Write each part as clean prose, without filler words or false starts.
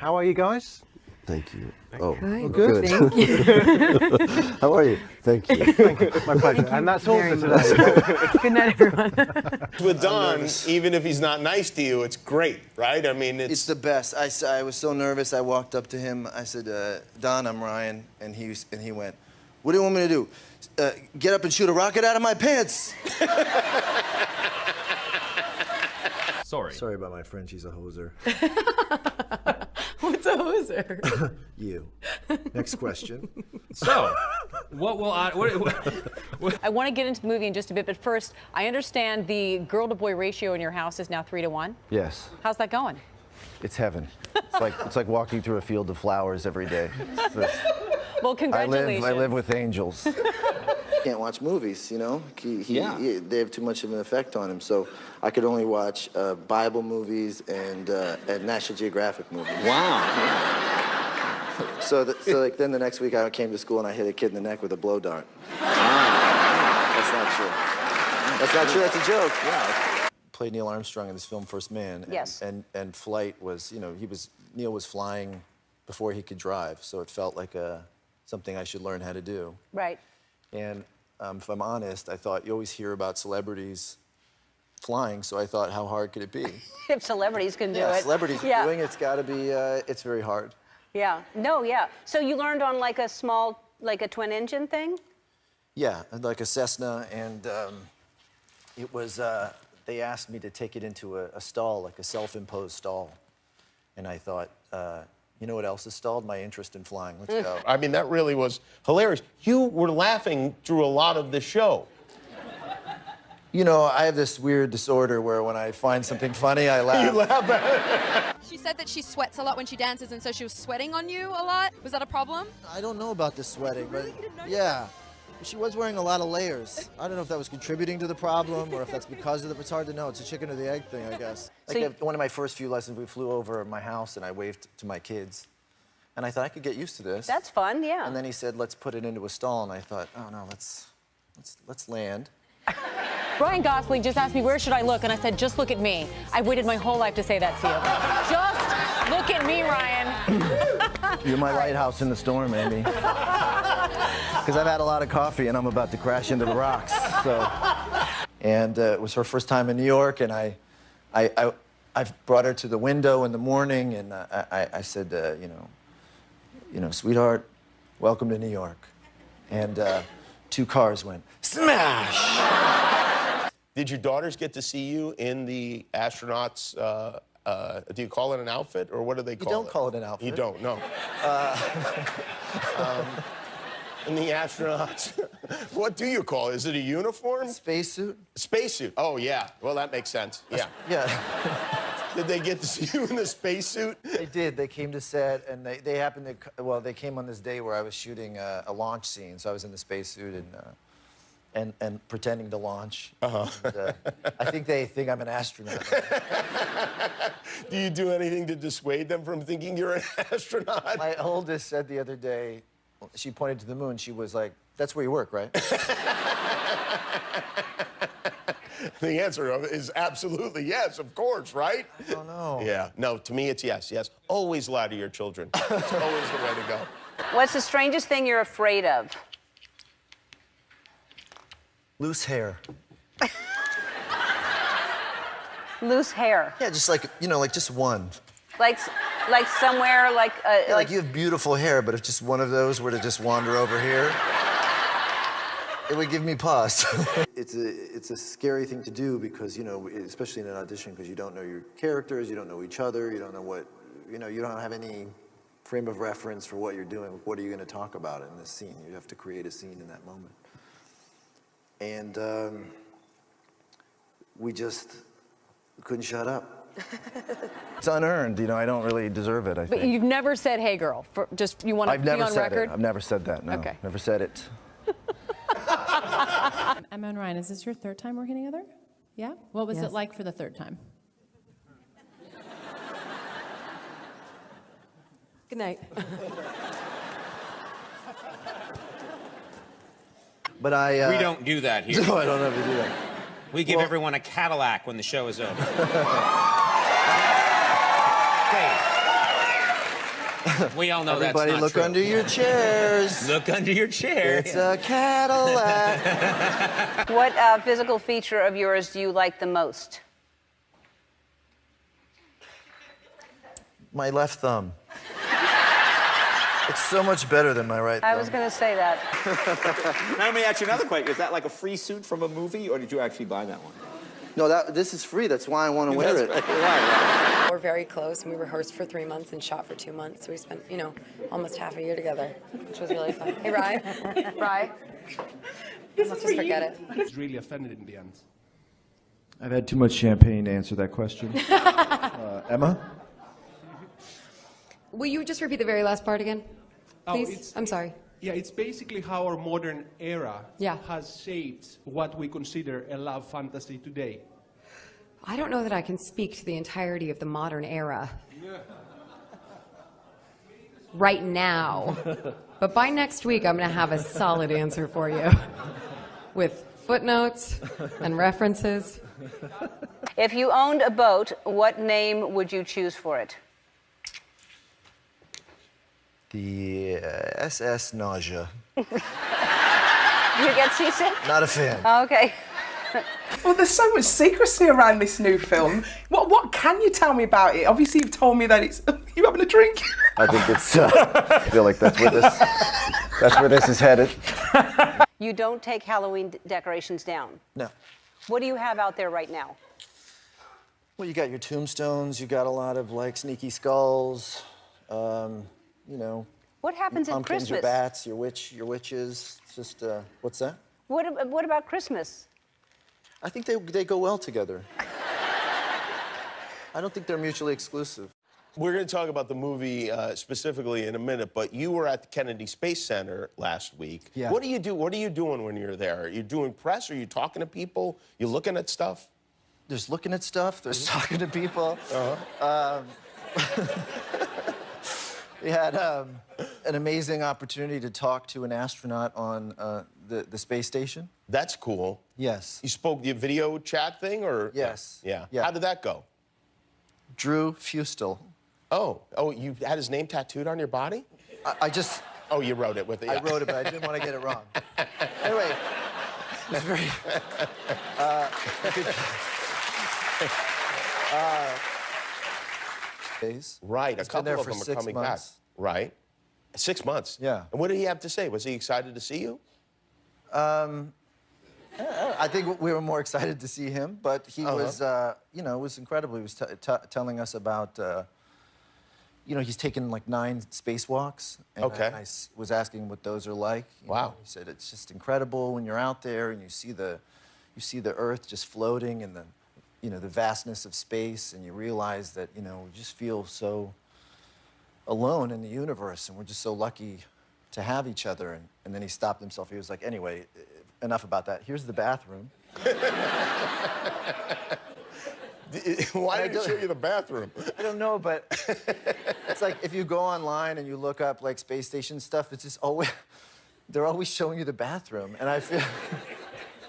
How are you guys? Thank you. Good. Thank you. How are you? Thank you. My pleasure. And that's all for today. Good night, everyone. With Don, even if he's not nice to you, it's great, right? I mean, It's the best. I was so nervous. I walked up to him. I said, Don, I'm Ryan. And he went, what do you want me to do? Get up and shoot a rocket out of my pants. Sorry about my friend. She's a hoser. What's a hoser? You. Next question. So, what will I... I want to get into the movie in just a bit, but first, I understand the girl-to-boy ratio in your house is now 3-to-1. Yes. How's that going? It's heaven. It's like walking through a field of flowers every day. It's just, Well, congratulations. I live with angels. Can't watch movies, you know? They have too much of an effect on him. So I could only watch Bible movies and National Geographic movies. Wow. So then the next week I came to school and I hit a kid in the neck with a blow dart. That's not true. That's not true. That's a joke. Yeah. Played Neil Armstrong in this film First Man. Yes. And flight was, you know, Neil was flying before he could drive, so it felt like something I should learn how to do. Right. And if I'm honest, I thought you always hear about celebrities flying, so I thought, how hard could it be? If celebrities can do it. Celebrities doing it's got to be, it's very hard. Yeah. No, yeah. So you learned on like a small, like a twin engine thing? Yeah, like a Cessna, and it was, they asked me to take it into a stall, like a self-imposed stall. And I thought, you know what else has stalled? My interest in flying. Let's go. I mean, that really was hilarious. You were laughing through a lot of the show. You know, I have this weird disorder where when I find something funny, I laugh. You laugh at it. She said that she sweats a lot when she dances, and so she was sweating on you a lot. Was that a problem? I don't know about the sweating, but yeah. She was wearing a lot of layers. I don't know if that was contributing to the problem or if that's because of it. It's hard to know. It's a chicken or the egg thing, I guess. Like one of my first few lessons, we flew over my house and I waved to my kids. And I thought I could get used to this. That's fun, yeah. And then he said, let's put it into a stall. And I thought, oh no, let's land. Ryan Gosling just asked me, where should I look? And I said, just look at me. I waited my whole life to say that to you. Just look at me, Ryan. You're my lighthouse in the storm, Amy. Because I've had a lot of coffee and I'm about to crash into the rocks. So, and it was her first time in New York, and I brought her to the window in the morning, and I said, you know, sweetheart, welcome to New York. And 2 cars went smash. Did your daughters get to see you in the astronauts? Do you call it an outfit, or what do they call it? You don't call it an outfit. You don't, no. In the astronauts, what do you call it? Is it a uniform? Spacesuit. Spacesuit. Oh, yeah. Well, that makes sense. Yeah. Yeah. Did they get to see you in the spacesuit? They did. They came to set, and they happened to, well, they came on this day where I was shooting a launch scene, so I was in the spacesuit and pretending to launch. Uh-huh. And, I think they think I'm an astronaut. Do you do anything to dissuade them from thinking you're an astronaut? My oldest said the other day, she pointed to the moon, she was like, that's where you work, right? The answer is absolutely yes, of course, right? I don't know. Yeah. No, to me, it's yes, yes. Always lie to your children. It's always the way to go. What's the strangest thing you're afraid of? Loose hair. Loose hair. Yeah, just like, you know, like just one. Like somewhere, like... Yeah, like you have beautiful hair, but if just one of those were to just wander over here, it would give me pause. It's a scary thing to do because, you know, especially in an audition, because you don't know your characters, you don't know each other, you don't know what, you know, you don't have any frame of reference for what you're doing. What are you going to talk about in this scene? You have to create a scene in that moment. And we just couldn't shut up. It's unearned, you know, I don't really deserve it, I think. But you've never said, hey, girl, just you want to be on record? I've never said it. I've never said that, no. Okay. Never said it. Emma and Ryan, is this your 3rd time working together? Yeah? What was it like for the 3rd time? Good night. But I... We don't do that here. No, I don't ever do that. We give everyone a Cadillac when the show is over. We all know Everybody that's not look true. under your chairs. Look under your chair. It's a Cadillac. What physical feature of yours do you like the most? My left thumb. It's so much better than my right thumb. I was going to say that. Now let me ask you another question. Is that like a free suit from a movie, or did you actually buy that one? No, this is free. That's why I want to wear it. Right. We're very close, and we rehearsed for 3 months and shot for 2 months. So we spent, almost half a year together, which was really fun. Hey, Rye. Rye. Let's just forget it. He's really offended in the end. I've had too much champagne to answer that question. Emma? Will you just repeat the very last part again, please? It's- I'm sorry. Yeah, it's basically how our modern era Yeah. has shaped what we consider a love fantasy today. I don't know that I can speak to the entirety of the modern era right now, but by next week I'm going to have a solid answer for you with footnotes and references. If you owned a boat, what name would you choose for it? The SS Nausea. You get seasick? Not a fan. Oh, okay. Well, there's so much secrecy around this new film. What can you tell me about it? Obviously, you've told me that it's you having a drink. I think it's. I feel like that's where this is headed. You don't take Halloween decorations down. No. What do you have out there right now? Well, you got your tombstones. You got a lot of sneaky skulls. What happens at pumpkins, Christmas? your bats, your witches. It's just what's that? What about Christmas? I think they go well together. I don't think they're mutually exclusive. We're going to talk about the movie specifically in a minute, but you were at the Kennedy Space Center last week. Yeah. What do you do? What are you doing when you're there? Are you doing press? Are you talking to people? You looking at stuff? There's looking at stuff. There's talking to people. We had an amazing opportunity to talk to an astronaut on the space station. That's cool. Yes. You spoke the video chat thing, or? Yes. Yeah. Yeah. How did that go? Drew Fustel. Oh, you had his name tattooed on your body? I just... Oh, you wrote it with it. I Yeah. wrote it, but I didn't want to get it wrong. Anyway, it was very... Right, a He's been couple there of for them are 6 coming months. back. Right. 6 months. Yeah. And what did he have to say? Was he excited to see you? I think we were more excited to see him, but he was, it was incredible. He was telling us about, he's taken like 9 spacewalks. And Okay. I was asking what those are like. Wow. He said it's just incredible when you're out there and you see the Earth just floating in the vastness of space, and you realize that, we just feel so alone in the universe, and we're just so lucky to have each other. And then he stopped himself. He was like, anyway, enough about that. Here's the bathroom. Why did he show you the bathroom? I don't know, but it's like if you go online and you look up like space station stuff, it's just always, they're always showing you the bathroom. And I feel...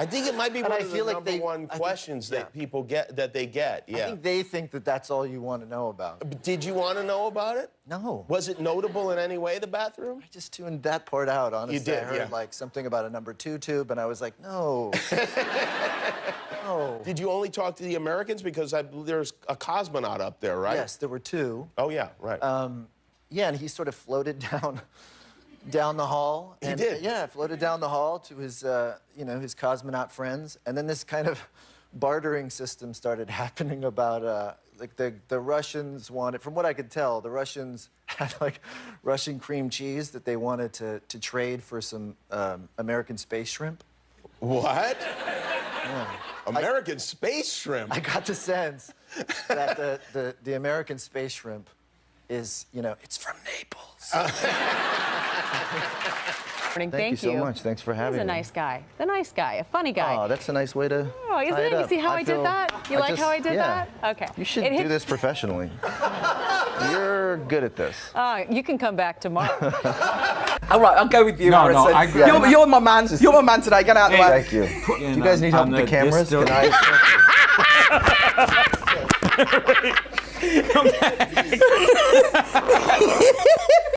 I think it might be one of the feel like number one questions that people get, that they get. Yeah. I think they think that that's all you want to know about. But did you want to know about it? No. Was it notable in any way, the bathroom? I just tuned that part out, honestly. You did, I heard yeah. like something about a number 2 tube, and I was like, no. No. Did you only talk to the Americans? Because there's a cosmonaut up there, right? Yes, there were 2. Oh, yeah, right. Yeah, and he sort of floated down the hall. He And, did? Yeah, floated down the hall to his, his cosmonaut friends. And then this kind of bartering system started happening about, like the Russians wanted, from what I could tell, the Russians had like Russian cream cheese that they wanted to trade for some American space shrimp. What? Yeah. American space shrimp? I got the sense that the American space shrimp is, it's from Naples. Thank you so much. Thanks for having He's a me. nice guy. The nice guy. A funny guy. Oh, that's a nice way to. Oh, isn't tie it? You up. see how I did that? You like how I did that? Okay. You should do this professionally. You're good at this. You can come back tomorrow. All right, I'll go with you, No, Harrison. I agree. You're my man. You're my man today. Get out of the way. Thank you. Do you guys need help with the cameras? Can I?